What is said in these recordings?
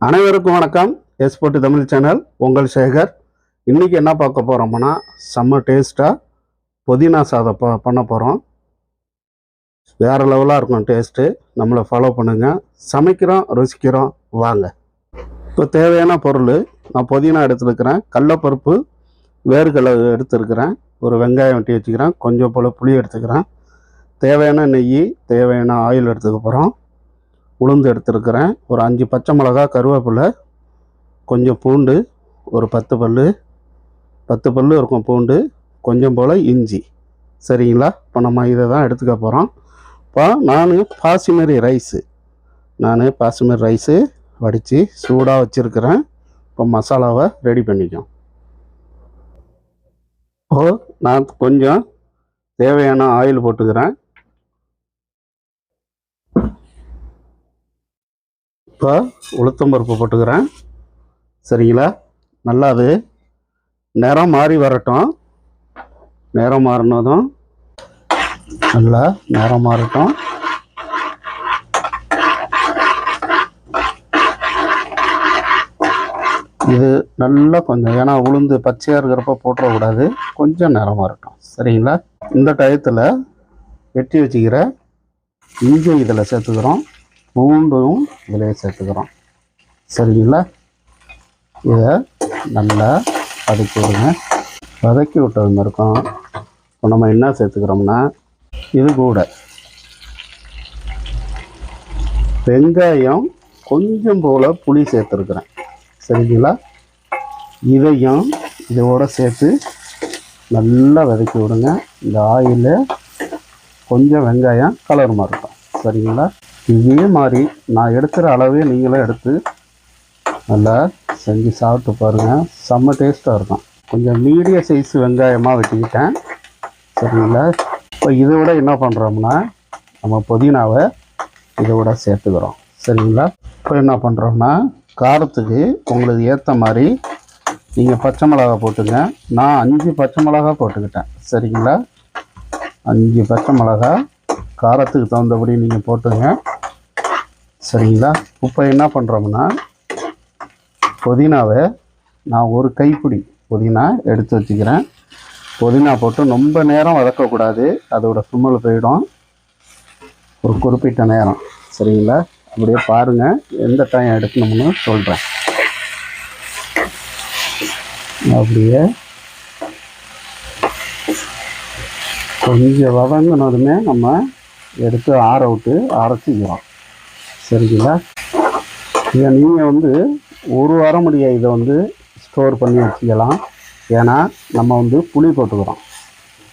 அனைவருக்கும் வணக்கம். Export Tamil channel, உங்கள் சேகர். இன்றைக்கி என்ன பார்க்க போகிறோம்னா, செம்ம டேஸ்ட்டாக புதினா சாதம் பண்ண போகிறோம். வேறு லெவலாக இருக்கும் டேஸ்ட்டு. நம்மளை ஃபாலோ பண்ணுங்கள். சமைக்கிறோம், ருசிக்கிறோம், வாங்க. இப்போ தேவையான பொருள், நான் புதினா எடுத்துருக்கிறேன், கடலைப்பருப்பு, வேர்க்கடலை எடுத்துருக்கிறேன், ஒரு வெங்காயம் வெட்டி வச்சுக்கிறேன், கொஞ்சம் போல் புளி எடுத்துக்கிறேன், தேவையான நெய், தேவையான ஆயில் எடுத்துக்க போகிறோம், உளுந்து எடுத்துருக்கிறேன், ஒரு 5 பச்சை மிளகா, கருவேப்பிலை, கொஞ்சம் பூண்டு, ஒரு 10 பல் இருக்கும் பூண்டு, கொஞ்சம் போல் இஞ்சி. சரிங்களா? இப்போ நம்ம இதை தான் எடுத்துக்க போகிறோம். இப்போ நான் பாசுமதி ரைஸு வடித்து சூடாக வச்சுருக்கிறேன். இப்போ மசாலாவை ரெடி பண்ணிக்கோம். இப்போது நான் கொஞ்சம் தேவையான ஆயில் போட்டுக்கிறேன். இப்போ உளுத்தம்பருப்பு போட்டுக்கிறேன். சரிங்களா? நல்லா அது நிறம் மாறி வரட்டும். நிறம் மாறினதும் நல்லா நிறம் மாறட்டும். இது நல்லா கொஞ்சம், ஏன்னா உளுந்து பச்சையாக இருக்கிறப்ப போட்டுறக்கூடாது, கொஞ்சம் நிறம் மாறட்டும். சரிங்களா? இந்த டயத்தில் வெட்டி வச்சுக்கிற இஞ்சி இதில் சேர்த்துக்கிறோம், பூண்டும் இதிலே சேர்த்துக்கிறோம். சரிங்களா? இதை நல்லா வதக்கி விடுங்க. வதக்கி விட்டது இருக்கும். இப்போ நம்ம என்ன சேர்த்துக்கிறோம்னா, இது கூட வெங்காயம் கொஞ்சம் போல் புளி சேர்த்துருக்குறேன். சரிங்களா? இதையும் இதோட சேர்த்து நல்லா வதக்கி விடுங்க. இந்த ஆயிலில் கொஞ்சம் வெங்காயம் கலர் மாறட்டும். சரிங்களா? இதே மாதிரி நான் எடுக்கிற அளவே நீங்களும் எடுத்து நல்லா செஞ்சு சாப்பிட்டு பாருங்கள். செம்ம டேஸ்ட்டாக இருக்கும். கொஞ்சம் மீடியம் சைஸ் வெங்காயமாக வெட்டிக்கிட்டேன். சரிங்களா? இப்போ இதோட என்ன பண்ணுறோம்னா, நம்ம புதினாவை இதோட சேர்த்துக்கிறோம். சரிங்களா? இப்போ என்ன பண்ணுறோம்னா, காரத்துக்கு உங்களுக்கு ஏற்ற மாதிரி நீங்கள் பச்சை மிளகா போட்டுங்க. நான் 5 பச்சை மிளகா போட்டுக்கிட்டேன். சரிங்களா? 5 பச்சை மிளகா காரத்துக்கு தகுந்தபடி நீங்கள் போட்டுங்க. சரிங்களா? இப்போ என்ன பண்ணுறோம்னா, புதினாவை நான் ஒரு கைப்பிடி புதினா எடுத்து வச்சுக்கிறேன். புதினா போட்டு ரொம்ப நேரம் வதக்கக்கூடாது, அதோட சும்மல் போயிடும். ஒரு குறிப்பிட்ட நேரம். சரிங்களா? அப்படியே பாருங்கள், எந்த டைம் எடுக்கணும்னு சொல்கிறேன். அப்படியே கொஞ்சம் வதங்கினதுமே நம்ம எடுத்து ஆற விட்டு அரைச்சிக்கிறோம். சரிங்களா? இதை நீங்கள் ஒரு வாரம் முடிய இதை ஸ்டோர் பண்ணி வச்சுக்கலாம். ஏன்னா நம்ம புளி போட்டுக்கிறோம்.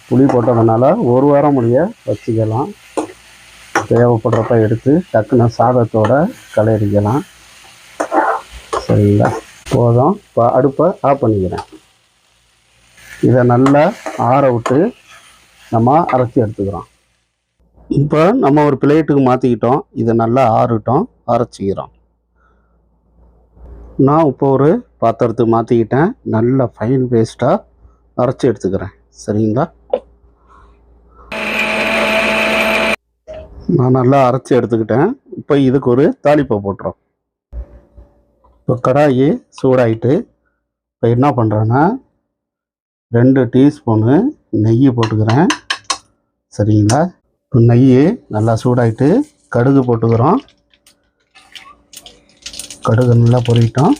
புளி போட்டதுனால ஒரு வாரம் முடிய வச்சுக்கலாம். தேவைப்படுறப்ப எடுத்து டக்குன்னு சாதத்தோட கலரிக்கலாம். சரிங்களா? போதும். இப்போ அடுப்பை ஆஃப் பண்ணிக்கிறேன். இதை நல்லா ஆற விட்டு நம்ம அரைச்சி எடுத்துக்கிறோம். இப்போ நம்ம ஒரு பிளேட்டுக்கு மாற்றிக்கிட்டோம். இதை நல்லா ஆறட்டும், அரைச்சிக்கிறோம். நான் இப்போ ஒரு பாத்திரத்துக்கு மாற்றிக்கிட்டேன். நல்ல ஃபைன் பேஸ்ட்டாக அரைச்சி எடுத்துக்கிறேன். சரிங்களா? நான் நல்லா அரைச்சி எடுத்துக்கிட்டேன். இப்போ இதுக்கு ஒரு தாளிப்பை போட்டுறோம். இப்போ கடாயி சூடாயிட்டு இப்போ என்ன பண்ணுறேன்னா, 2 டீஸ்பூனு நெய் போட்டுக்கிறேன். சரிங்களா? இப்போ நெய் நல்லா சூடாயிட்டு கடுகு போட்டுக்கிறோம். கடுகு நல்லா பொரிட்டோம்.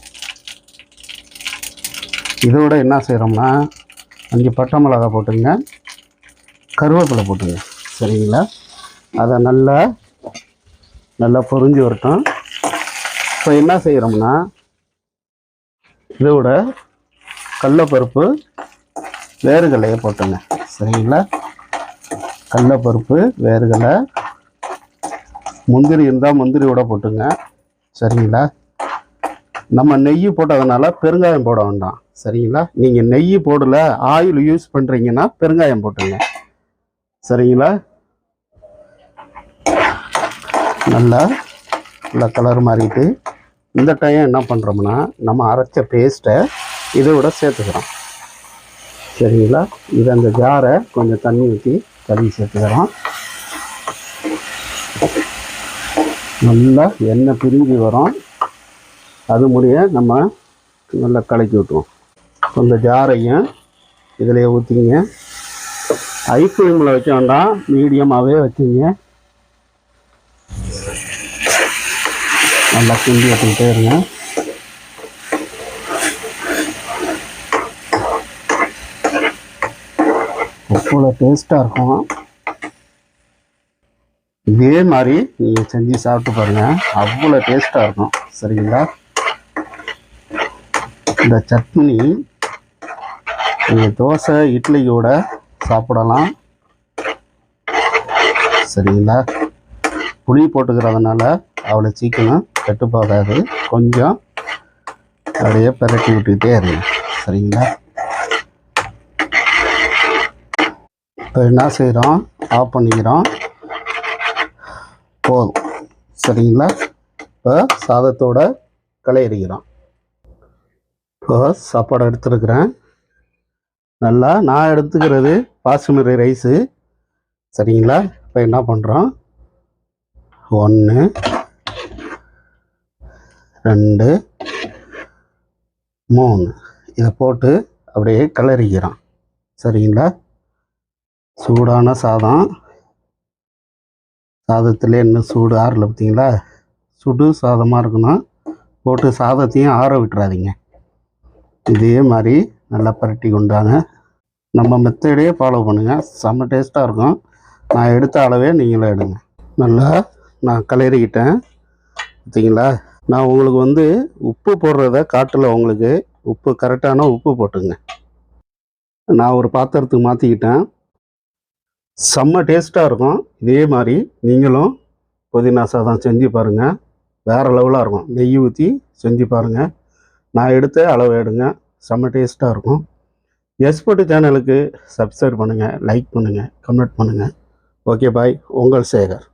இதோட என்ன செய்கிறோம்னா, 5 பட்டை மிளகா போட்டுங்க, கருவேப்பிலை போட்டுங்க. சரிங்களா? அதை நல்லா பொரிஞ்சு வரட்டும். இப்போ என்ன செய்கிறோம்னா, இதோட கடலைப்பருப்பு, வேர்க்கடலையை போட்டுங்க. சரிங்களா? கடலைப்பருப்பு, வேர்க்கடலை, முந்திரி இருந்தால் முந்திரியோட போட்டுங்க. சரிங்களா? நம்ம நெய் போட்டதுனால பெருங்காயம் போட வேண்டாம். சரிங்களா? நீங்கள் நெய் போடல, ஆயில் யூஸ் பண்ணுறீங்கன்னா பெருங்காயம் போட்டுங்க. சரிங்களா? நல்லா கலர் மாறிட்டு இந்த டைம் என்ன பண்ணுறோம்னா, நம்ம அரைச்ச பேஸ்ட்டை இதோட சேர்த்துக்கிறோம். சரிங்களா? இது அந்த ஜாரை கொஞ்சம் தண்ணி ஊற்றி கழுவி சேர்த்துக்கிறோம். நல்லா எண்ணெய் பிரிஞ்சு வரும். அது முடிய நம்ம நல்லா கலக்கி விட்டுருவோம். இந்த ஜாரையும் இதில் ஊற்றிங்க. ஹை ஃப்ளேமில் வைக்க வேண்டாம், மீடியமாகவே வச்சுங்க. நல்லா கிண்டி வச்சுக்கிட்டே இருங்க. அவ்வளோ டேஸ்ட்டாக இருக்கும். இதே மாதிரி நீங்கள் செஞ்சு சாப்பிட்டு பாருங்கள், அவ்வளோ டேஸ்ட்டாக இருக்கும். சரிங்களா? இந்த சட்னி நீங்கள் தோசை இட்லியோட சாப்பிடலாம். சரிங்களா? புளி போட்டுக்கிறதுனால அவ்வளோ சீக்கிரம் கெட்டு போகாது. கொஞ்சம் அப்படியே பிரட்டி விட்டுக்கிட்டே இருங்க. சரிங்களா? இப்போ என்ன செய்கிறோம், ஆஃப் பண்ணிக்கிறோம். போதும். சரிங்களா? இப்போ சாதத்தோட கலையறிக்கிறோம். இப்போ சாப்பாடு எடுத்துருக்குறேன். நல்லா நான் எடுத்துக்கிறது பாசுமதி ரைஸு. சரிங்களா? இப்போ என்ன பண்ணுறோம், 1 2 3 இதை போட்டு அப்படியே கிளறிக்கிறோம். சரிங்களா? சூடான சாதம், சாதத்தில் இன்னும் சூடு ஆறல பார்த்தீங்களா? சுடு சாதமாக இருக்கணும். போட்டு சாதத்தையும் ஆற விட்டுறாதீங்க. இதே மாதிரி நல்லா பரட்டி கொண்டாங்க. நம்ம மெத்தடே ஃபாலோ பண்ணுங்கள், செம்ம டேஸ்ட்டாக இருக்கும். நான் எடுத்த அளவே நீங்களும் எடுங்க. நல்லா நான் கிளறிக்கிட்டேன் பார்த்தீங்களா? நான் உங்களுக்கு உப்பு போடுறத காட்டல. உங்களுக்கு உப்பு கரெக்டான உப்பு போட்டுங்க. நான் ஒரு பாத்திரத்துக்கு மாற்றிக்கிட்டேன். செம்ம டேஸ்ட்டாக இருக்கும். இதே மாதிரி நீங்களும் புதினா சாதம் செஞ்சு பாருங்கள், வேறு லெவலாக இருக்கும். நெய் ஊற்றி செஞ்சு பாருங்கள். நான் எடுத்த அளவு எடுங்க, செம்ம டேஸ்ட்டாக இருக்கும். எஸ்போர்ட் சேனலுக்கு சப்ஸ்கிரைப் பண்ணுங்கள், லைக் பண்ணுங்கள், கமெண்ட் பண்ணுங்கள். ஓகே பாய், உங்கள் சேகர்.